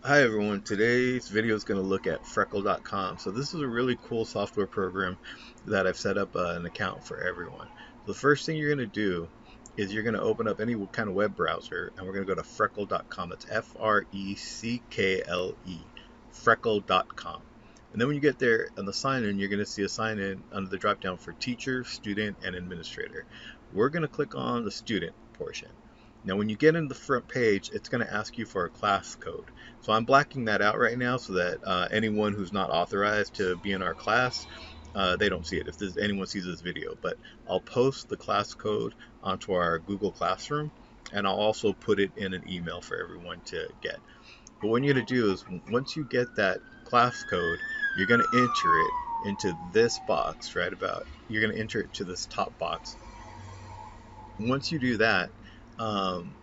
Hi everyone, today's video is going to look at Freckle.com. So this is a really cool software program that I've set up an account for everyone. The first thing you're going to do is you're going to open up any kind of web browser and we're going to go to Freckle.com. That's Freckle, Freckle.com. And then when you get there on the sign in, you're going to see a sign in under the drop down for teacher, student, and administrator. We're going to click on the student portion. Now when you get in the front page, it's going to ask you for a class code. So I'm blacking that out right now so that anyone who's not authorized to be in our class, they don't see it if anyone sees this video. But I'll post the class code onto our Google Classroom, and I'll also put it in an email for everyone to get. But what you're going to do is once you get that class code, you're going to enter it into this box right about, you're going to enter it to this top box. Once you do that, um,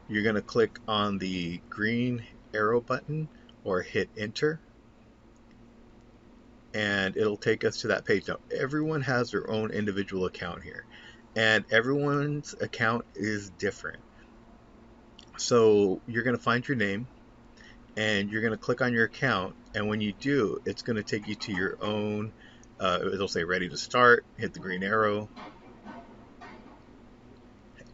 you're going to click on the green arrow button or hit enter, and it'll take us to that page. Now everyone has their own individual account here, and everyone's account is different. So you're going to find your name and you're going to click on your account, and when you do, it's going to take you to your own, it'll say ready to start, hit the green arrow,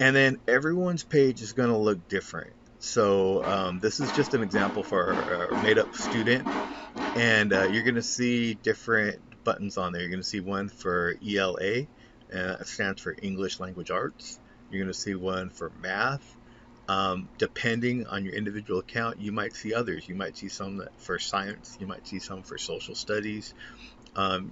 and then everyone's page is going to look different. So this is just an example for our made up student, and you're going to see different buttons on there. You're going to see one for ELA, it stands for English Language Arts. You're going to see one for math. Depending on your individual account, you might see others. You might see some for science. You might see some for social studies.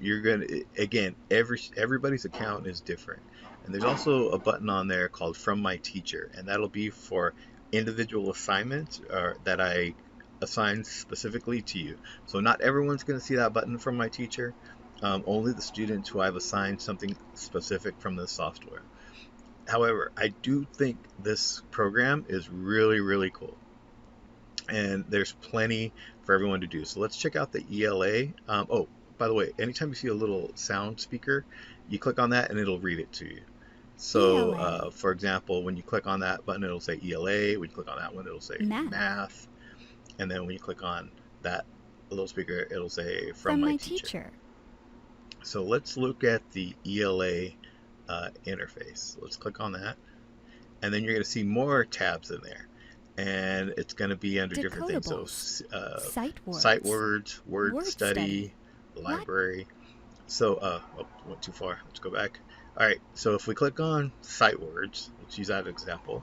You're going to, again, everybody's account is different. And there's also a button on there called From My Teacher, and that'll be for individual assignments that I assign specifically to you. So not everyone's going to see that button From My Teacher, only the students who I've assigned something specific from the software. However, I do think this program is really, really cool, and there's plenty for everyone to do. So let's check out the ELA. Oh, by the way, anytime you see a little sound speaker, you click on that and it'll read it to you. So, ELA, for example, when you click on that button, it'll say ELA. When you click on that one, it'll say math, math. And then when you click on that little speaker, it'll say from from my my teacher. teacher. So let's look at the ELA interface. Let's click on that. And then you're going to see more tabs in there. And it's going to be under different things. So Decodables, sight sight words, words, word word study, study, library. So, oh, went too far. Let's go back. All right. So if we click on sight words, let's use that example.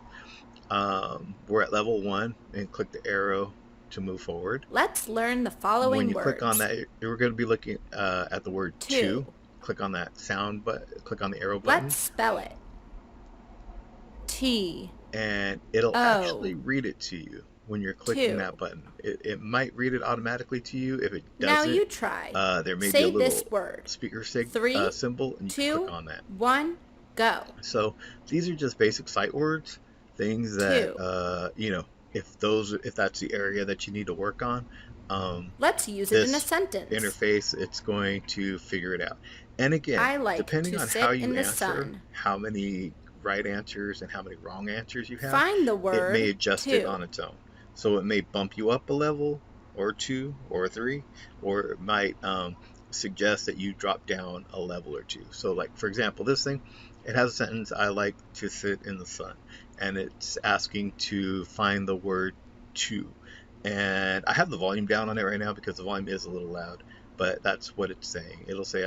We're at level 1 and click the arrow to move forward. Let's learn the When following you click on words. that, you're going to be looking at the word 2. to. Click on that sound button, click on the arrow Let's button, spell it. T and it'll O actually read it to you when you're clicking 2. that button. It might read it automatically to you. If it Now doesn't, you try. there may be a Say this little word. speaker 3, symbol, and you can click 2, on that. 1, go. So these are just basic sight words, things that 2. if that's the area that you need to work on, Let's use it in a this sentence. interface, it's going to figure it out. And again, I like depending to on how sit you in the answer, sun. how many right answers and how many wrong answers you have, Find the it may word adjust it 2. on its own. So it may bump you up a level or two or three, or it might suggest that you drop down a level or two. So like for example, this thing, it has a sentence, I like to sit in the sun, and it's asking to find the word to. And I have the volume down on it right now because the volume is a little loud, but that's what it's saying. It'll say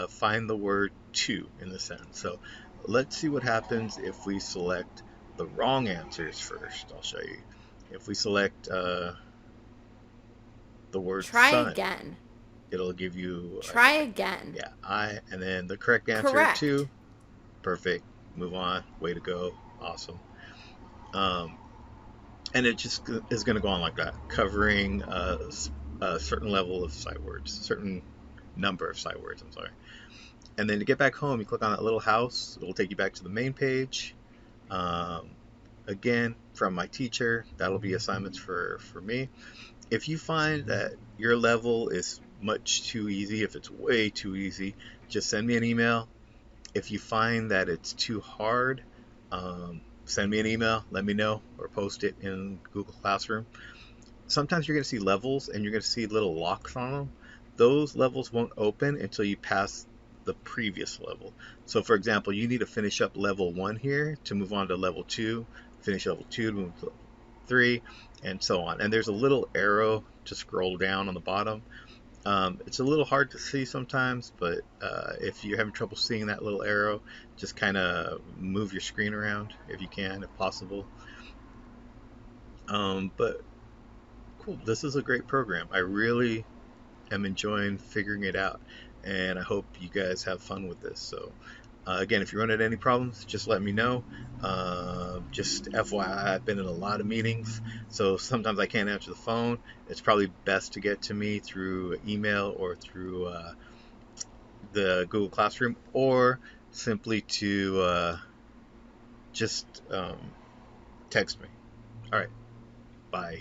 find the word to in the sentence. So let's see what happens if we select the wrong answers first. I'll show you. If we select the word Try sun, again. it'll give you Try again. yeah, and then the correct answer Correct. two. Perfect. Move on. Way to go. Awesome. Um, and it just is going to go on like that, covering a certain level of sight words, certain number of sight words. I'm sorry. And then to get back home, you click on that little house. It'll take you back to the main page. Um, Again, from my teacher, that'll be assignments for me. If you find that your level is much too easy, if it's way too easy, just send me an email. If you find that it's too hard, send me an email, let me know, or post it in Google Classroom. sometimes you're going to see levels and you're going to see little locks on them. Those levels won't open until you pass the previous level. So for example, you need to finish up level 1 here to move on to level 2, finish level 2 to move to level 3, and so on. And there's a little arrow to scroll down on the bottom. It's a little hard to see sometimes, but if you're having trouble seeing that little arrow, just kind of move your screen around if you can, if possible. But cool, this is a great program. I really am enjoying figuring it out, and I hope you guys have fun with this. So, again, if you run into any problems, just let me know. Just FYI, I've been in a lot of meetings, so sometimes I can't answer the phone. It's probably best to get to me through email or through the Google Classroom, or simply to just text me. All right, bye.